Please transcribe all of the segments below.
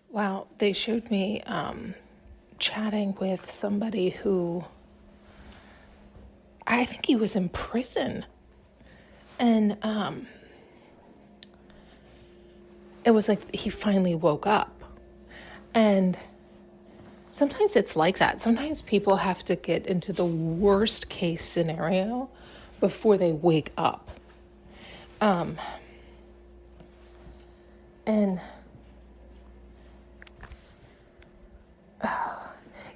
Wow, they showed me chatting with somebody who, I think he was in prison. And it was like he finally woke up. And sometimes it's like that. Sometimes people have to get into the worst case scenario before they wake up. And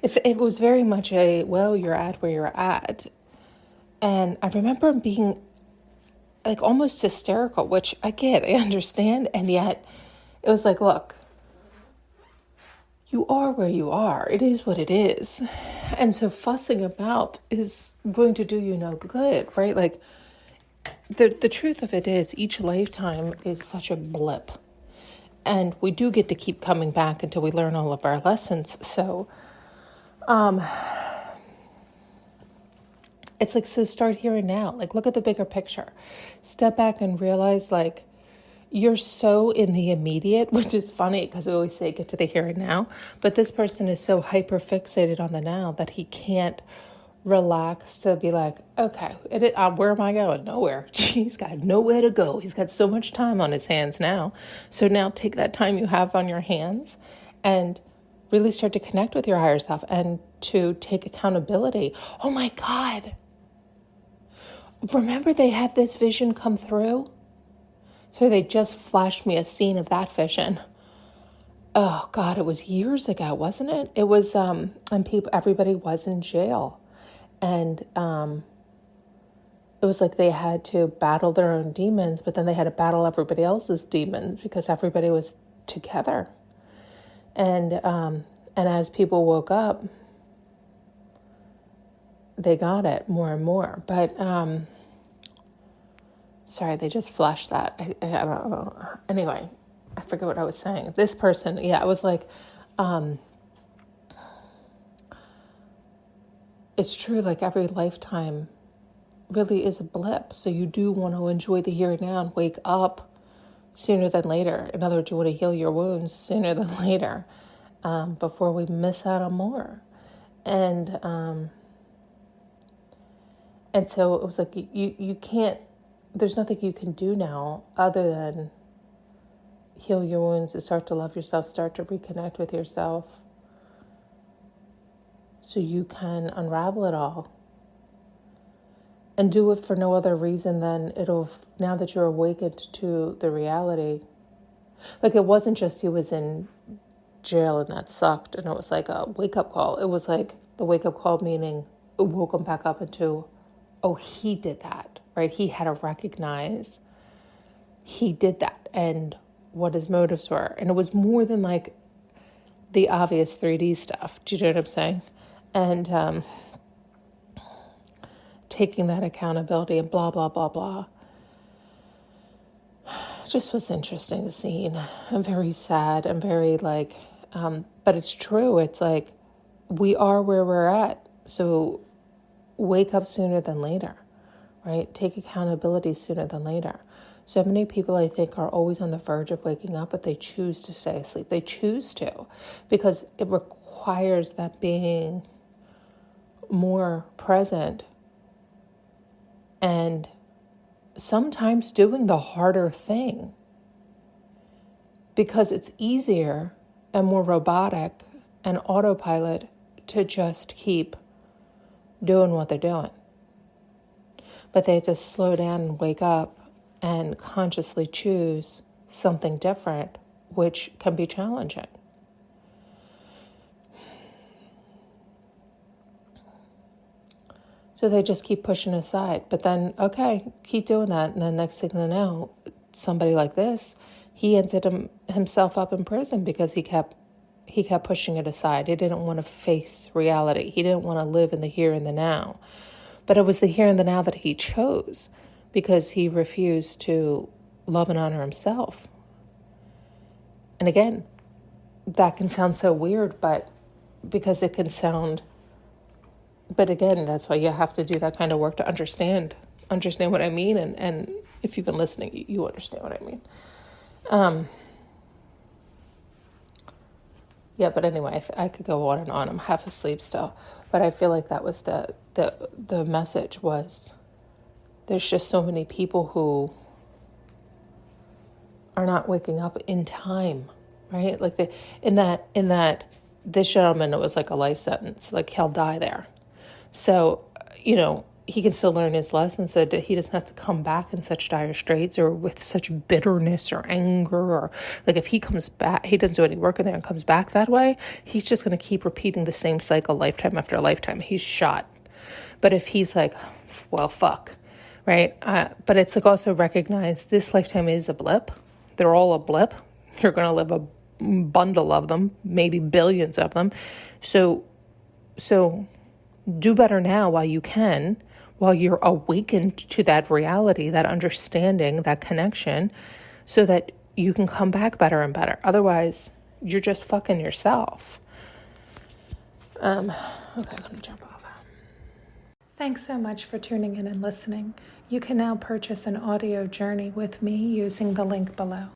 it was very much well, you're at where you're at. And I remember him being like almost hysterical, which I understand. And yet it was like, look, you are where you are. It is what it is. And so fussing about is going to do you no good, right? Like the truth of it is each lifetime is such a blip. And we do get to keep coming back until we learn all of our lessons. So it's like, so start here and now. Like, look at the bigger picture. Step back and realize, like, you're so in the immediate, which is funny because we always say get to the here and now. But this person is so hyper fixated on the now that he can't relax to be like, okay, where am I going? Nowhere. He's got nowhere to go. He's got so much time on his hands now. So now take that time you have on your hands and really start to connect with your higher self and to take accountability. Oh my God. Remember they had this vision come through? So they just flashed me a scene of that vision. Oh God, it was years ago, wasn't it? It was, and everybody was in jail. And it was like they had to battle their own demons, but then they had to battle everybody else's demons because everybody was together. And as people woke up, they got it more and more. But sorry, they just flashed that. I don't know. Anyway, I forget what I was saying. This person, it was like, it's true, like every lifetime really is a blip. So you do want to enjoy the here and now and wake up sooner than later. In other words, you want to heal your wounds sooner than later, before we miss out on more. And so it was like, you can't, there's nothing you can do now other than heal your wounds, to start to love yourself, start to reconnect with yourself so you can unravel it all. And do it for no other reason than now that you're awakened to the reality. Like it wasn't just he was in jail and that sucked and it was like a wake-up call. It was like the wake-up call meaning it woke him back up into, oh, he did that, right? He had to recognize he did that and what his motives were. And it was more than like the obvious 3D stuff. Do you know what I'm saying? And taking that accountability and blah, blah, blah, blah. Just was interesting to see. I'm very sad. I'm very like, but it's true. It's like we are where we're at. So wake up sooner than later, right? Take accountability sooner than later. So many people, I think, are always on the verge of waking up, but they choose to stay asleep. They choose to because it requires that being more present and sometimes doing the harder thing because it's easier and more robotic and autopilot to just keep doing what they're doing. But they have to slow down and wake up and consciously choose something different, which can be challenging. So they just keep pushing aside. But then, okay, keep doing that. And then next thing you know, somebody like this, he ended himself up in prison because he kept pushing it aside. He didn't want to face reality. He didn't want to live in the here and the now. But it was the here and the now that he chose because he refused to love and honor himself. And again, that can sound so weird, but because it can sound... But again, that's why you have to do that kind of work to understand what I mean. And if you've been listening, you understand what I mean. Yeah, but anyway, I could go on and on. I'm half asleep still. But I feel like that was the message was, there's just so many people who are not waking up in time, right? Like in that this gentleman, it was like a life sentence, like he'll die there. So, he can still learn his lesson so that he doesn't have to come back in such dire straits or with such bitterness or anger, or like if he comes back, he doesn't do any work in there and comes back that way, he's just going to keep repeating the same cycle lifetime after lifetime. He's shot. But if he's like, well, fuck, right? But it's like also recognize this lifetime is a blip. They're all a blip. You're going to live a bundle of them, maybe billions of them. So do better now while you can, while you're awakened to that reality, that understanding, that connection, so that you can come back better and better. Otherwise, you're just fucking yourself. Okay, I'm going to jump off. Thanks so much for tuning in and listening. You can now purchase an audio journey with me using the link below.